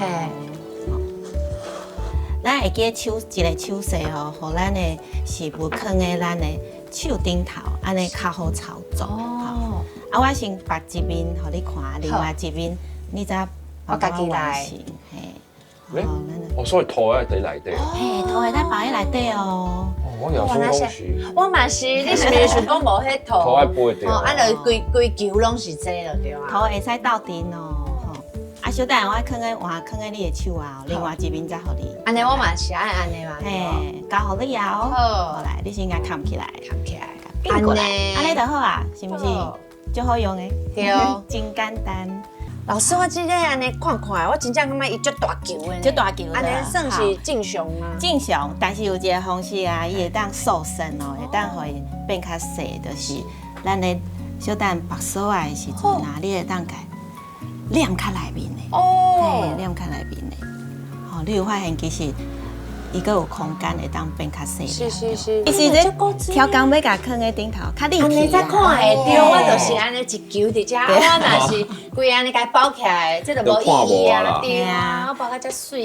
嘿，咱会记一个手势哦，互咱的食物放在咱的手顶头，安尼较好操作。哦，啊，我先摆一面互你看，另外一面你再我家己来嘿，哦，所以头在内底。嘿，头会在摆在内底哦。我有说东西，我嘛是，你是不是想讲无迄套？头爱背掉。哦，就规球拢是这了对啊。头会使倒顶哦。啊，小等下我放在你的手啊，另外一面再互你。安尼我嘛是爱安尼嘛。嘿，交互你啊。好来，你先甲扛起来，扛起来，并过来，安尼就好啊，是不是？就好用的。对，真简单。老师，我真正安尼看看，我真正感觉伊足大球的，足大球的安尼算是正常吗？正常，但是有一个方式啊，伊会当瘦身哦，会当互伊变较细，就是咱的小等白素啊的时阵啊，你会当家念较内面的，哦，嘿，念较内面的，吼，你有发现其实伊个有空间会当变较细。是，伊是咧挑工要甲放在顶头，较立安尼体才看会到，我就是安尼一球伫遮，我若是规安尼甲包起来，这就无意义啊，对啊，我包甲遮水。